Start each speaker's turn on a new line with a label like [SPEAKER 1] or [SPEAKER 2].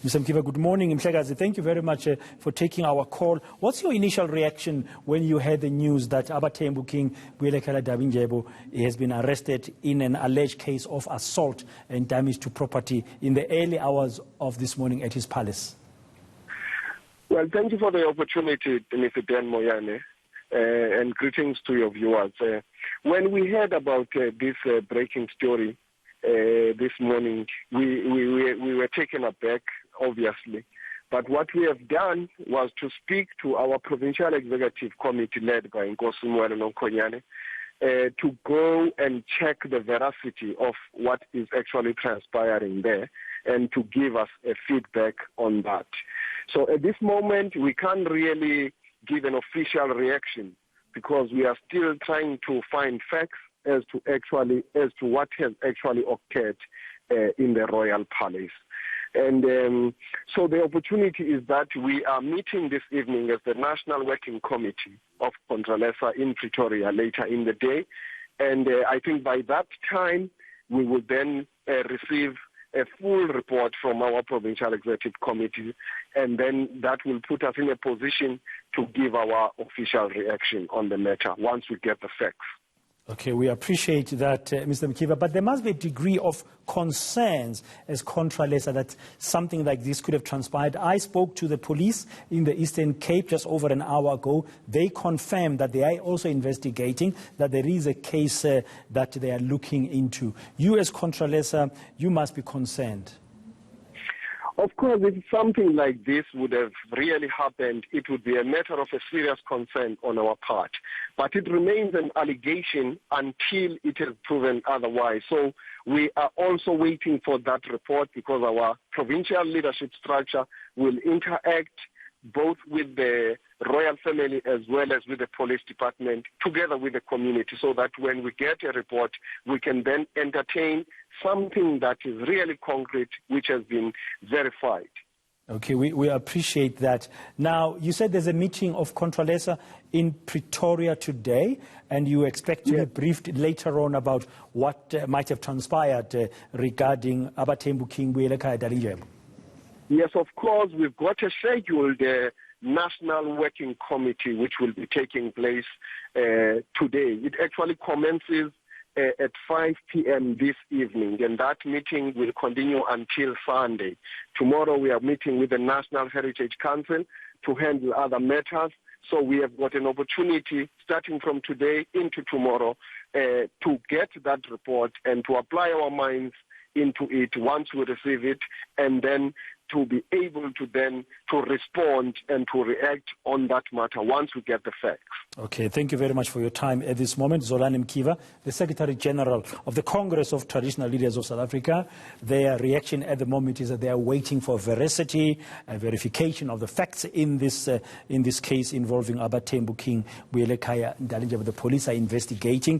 [SPEAKER 1] Mr. Mkiva, good morning. Mhlekazi, thank you very much for taking our call. What's your initial reaction when you heard the news that AbaThembu King, Buyelekhaya Dalindyebo, has been arrested in an alleged case of assault and damage to property in the early hours of this morning at his palace?
[SPEAKER 2] Well, thank you for the opportunity, Mr. Dan Moyane, and greetings to your viewers. When we heard about this breaking story this morning, we were taken aback, obviously. But what we have done was to speak to our Provincial Executive Committee led by Nkosi Nkosi, to go and check the veracity of what is actually transpiring there and to give us a feedback on that. So at this moment, we can't really give an official reaction because we are still trying to find facts as to what has actually occurred in the Royal Palace. And so the opportunity is that we are meeting this evening as the National Working Committee of Contralesa in Pretoria later in the day. And I think by that time, we will then receive a full report from our Provincial Executive Committee, and then that will put us in a position to give our official reaction on the matter once we get the facts.
[SPEAKER 1] Okay, we appreciate that, Mr. Mkiva, but there must be a degree of concerns as Contralesa that something like this could have transpired. I spoke to the police in the Eastern Cape just over an hour ago. They confirmed that they are also investigating, that there is a case that they are looking into. You as Contralesa, you must be concerned.
[SPEAKER 2] Of course, if something like this would have really happened, it would be a matter of a serious concern on our part. But it remains an allegation until it is proven otherwise. So we are also waiting for that report because our provincial leadership structure will interact both with the royal family as well as with the police department, together with the community, so that when we get a report, we can then entertain something that is really concrete, which has been verified.
[SPEAKER 1] Okay, we appreciate that. Now, you said there's a meeting of Contralesa in Pretoria today, and you expect to be briefed later on about what might have transpired regarding AbaThembu King, Buyelekhaya Dalindyebo.
[SPEAKER 2] Yes, of course, we've got a scheduled National Working Committee which will be taking place today. It actually commences at 5 p.m. this evening, and that meeting will continue until Sunday. Tomorrow we are meeting with the National Heritage Council to handle other matters. So we have got an opportunity starting from today into tomorrow to get that report and to apply our minds into it once we receive it, and then to be able to then to respond and to react on that matter once we get the facts.
[SPEAKER 1] Okay, thank you very much for your time at this moment. Zolani Mkiva, the Secretary General of the Congress of Traditional Leaders of South Africa. Their reaction at the moment is that they are waiting for veracity and verification of the facts in this case involving AbaThembu King, Buyelekhaya Dalindyebo. The police are investigating.